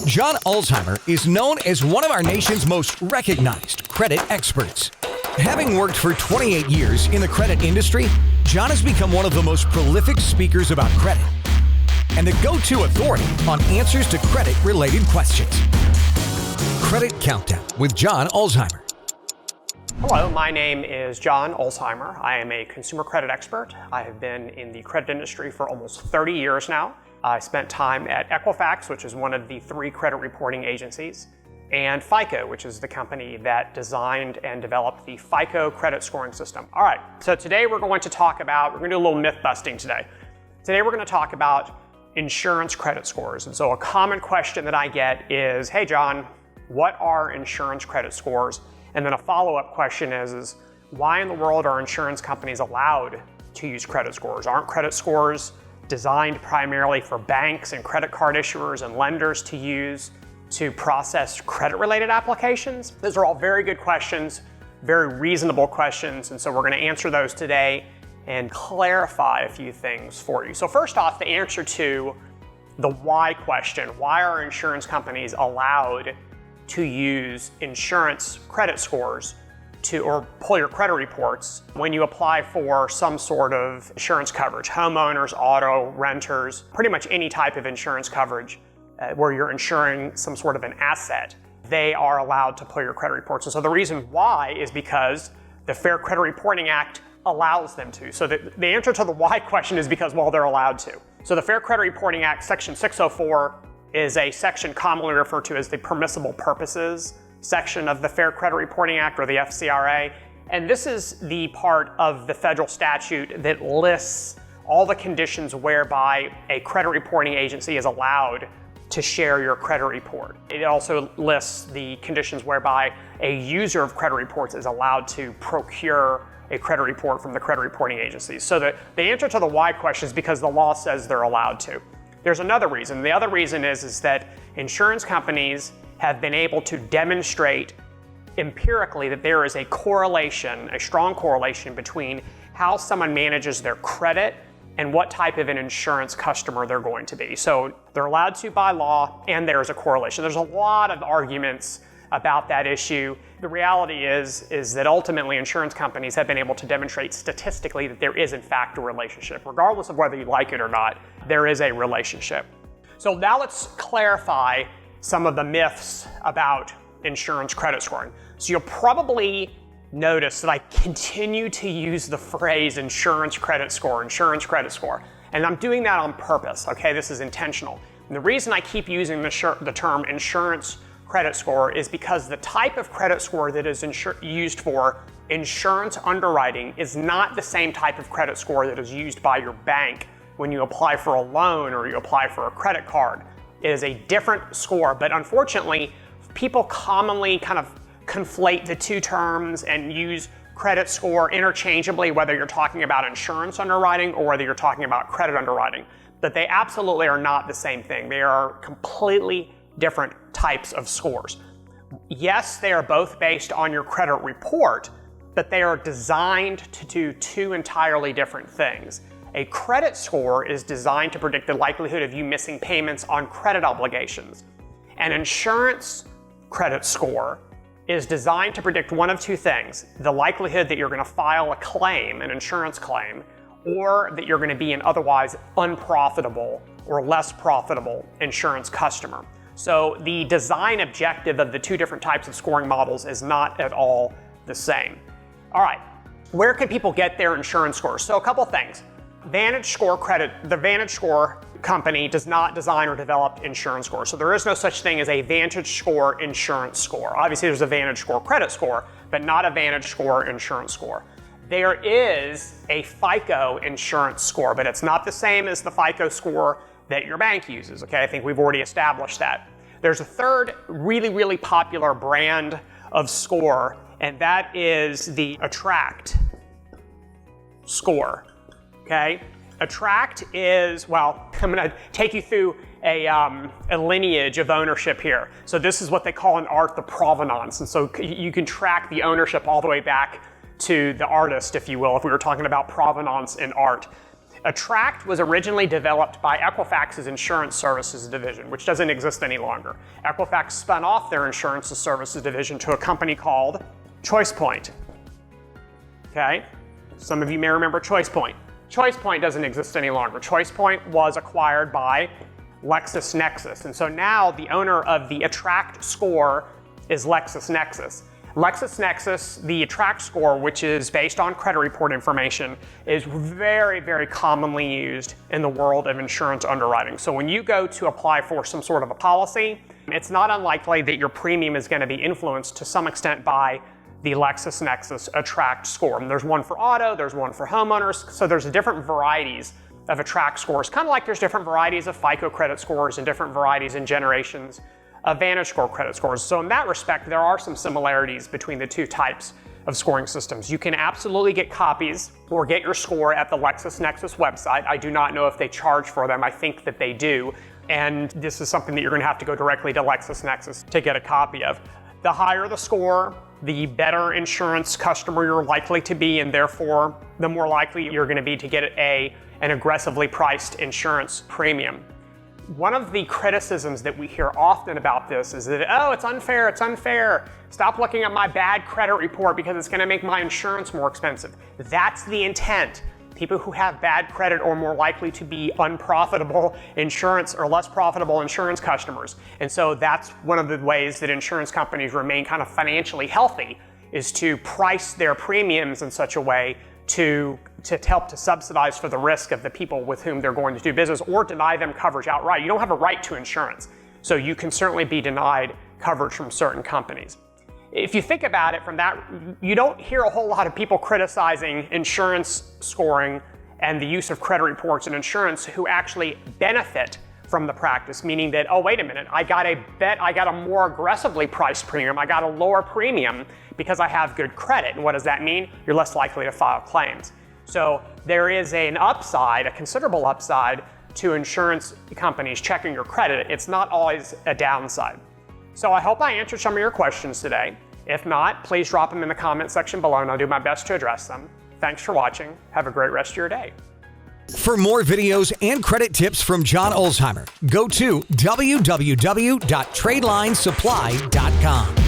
John Ulzheimer is known as one of our nation's most recognized credit experts. Having worked for 28 years in the credit industry, John has become one of the most prolific speakers about credit and the go-to authority on answers to credit-related questions. Credit Countdown with John Ulzheimer. Hello, my name is John Ulzheimer. I am a consumer credit expert. I have been in the credit industry for almost 30 years now. I spent time at Equifax, which is one of the 3 credit reporting agencies, and FICO, which is the company that designed and developed the FICO credit scoring system. All right, so today we're going to do a little myth busting today. Today we're going to talk about insurance credit scores. And so a common question that I get is, hey John, what are insurance credit scores? And then a follow-up question is why in the world are insurance companies allowed to use credit scores? Aren't credit scores designed primarily for banks and credit card issuers and lenders to use to process credit-related applications? Those are all very good questions, very reasonable questions, and so we're going to answer those today and clarify a few things for you. So first off, the answer to the why question, why are insurance companies allowed to use insurance credit scores or pull your credit reports when you apply for some sort of insurance coverage, homeowners, auto, renters, pretty much any type of insurance coverage where you're insuring some sort of an asset, they are allowed to pull your credit reports. And so the reason why is because the Fair Credit Reporting Act allows them to. So the answer to the why question is because, well, they're allowed to. So the Fair Credit Reporting Act, Section 604, is a section commonly referred to as the permissible purposes section of the Fair Credit Reporting Act, or the FCRA. And this is the part of the federal statute that lists all the conditions whereby a credit reporting agency is allowed to share your credit report. It also lists the conditions whereby a user of credit reports is allowed to procure a credit report from the credit reporting agencies. So the answer to the why question is because the law says they're allowed to. There's another reason. The other reason is that insurance companies have been able to demonstrate empirically that there is a correlation, a strong correlation between how someone manages their credit and what type of an insurance customer they're going to be. So they're allowed to by law, and there's a correlation. There's a lot of arguments about that issue. The reality is that ultimately insurance companies have been able to demonstrate statistically that there is in fact a relationship. Regardless of whether you like it or not, there is a relationship. So now let's clarify some of the myths about insurance credit scoring. So you'll probably notice that I continue to use the phrase insurance credit score. And I'm doing that on purpose, okay? This is intentional. And the reason I keep using the term insurance credit score is because the type of credit score that is used for insurance underwriting is not the same type of credit score that is used by your bank when you apply for a loan or you apply for a credit card. It is a different score, but unfortunately, people commonly kind of conflate the two terms and use credit score interchangeably, whether you're talking about insurance underwriting or whether you're talking about credit underwriting. But they absolutely are not the same thing. They are completely different types of scores. Yes, they are both based on your credit report, but they are designed to do 2 entirely different things. A credit score is designed to predict the likelihood of you missing payments on credit obligations. An insurance credit score is designed to predict one of 2 things: the likelihood that you're going to file a claim, an insurance claim, or that you're going to be an otherwise unprofitable or less profitable insurance customer. So the design objective of the 2 different types of scoring models is not at all the same. All right, where can people get their insurance scores? So a couple things. The Vantage Score company does not design or develop insurance scores. So there is no such thing as a Vantage Score insurance score. Obviously there's a Vantage Score credit score, but not a Vantage Score insurance score. There is a FICO insurance score, but it's not the same as the FICO score that your bank uses, okay? I think we've already established that. There's a third really, really popular brand of score, and that is the Attract score, okay? Attract is, well, I'm gonna take you through a lineage of ownership here. So this is what they call in art the provenance, and so you can track the ownership all the way back to the artist, if you will, if we were talking about provenance in art. Attract was originally developed by Equifax's Insurance Services Division, which doesn't exist any longer. Equifax spun off their Insurance Services Division to a company called ChoicePoint. Okay? Some of you may remember ChoicePoint. ChoicePoint doesn't exist any longer. ChoicePoint was acquired by LexisNexis, and so now the owner of the Attract score is LexisNexis. LexisNexis, the Attract score, which is based on credit report information, is very, very commonly used in the world of insurance underwriting. So when you go to apply for some sort of a policy, it's not unlikely that your premium is going to be influenced to some extent by the LexisNexis Attract score. And there's one for auto, there's one for homeowners, so there's different varieties of Attract scores, kind of like there's different varieties of FICO credit scores and different varieties and generations of VantageScore credit scores. So in that respect, there are some similarities between the two types of scoring systems. You can absolutely get copies or get your score at the LexisNexis website. I do not know if they charge for them. I think that they do. And this is something that you're going to have to go directly to LexisNexis to get a copy of. The higher the score, the better insurance customer you're likely to be, and therefore the more likely you're going to be to get an aggressively priced insurance premium. One of the criticisms that we hear often about this is that, oh, it's unfair. Stop looking at my bad credit report because it's going to make my insurance more expensive. That's the intent. People who have bad credit are more likely to be unprofitable insurance or less profitable insurance customers. And so that's one of the ways that insurance companies remain kind of financially healthy, is to price their premiums in such a way to help to subsidize for the risk of the people with whom they're going to do business, or deny them coverage outright. You don't have a right to insurance, so you can certainly be denied coverage from certain companies. If you think about it from that, you don't hear a whole lot of people criticizing insurance scoring and the use of credit reports in insurance who actually benefit from the practice, meaning that, oh, wait a minute, I got a more aggressively priced premium, I got a lower premium because I have good credit. And what does that mean? You're less likely to file claims. So there is an upside, a considerable upside, to insurance companies checking your credit. It's not always a downside. So I hope I answered some of your questions today. If not, please drop them in the comment section below and I'll do my best to address them. Thanks for watching. Have a great rest of your day. For more videos and credit tips from John Ulzheimer, go to www.tradelinesupply.com.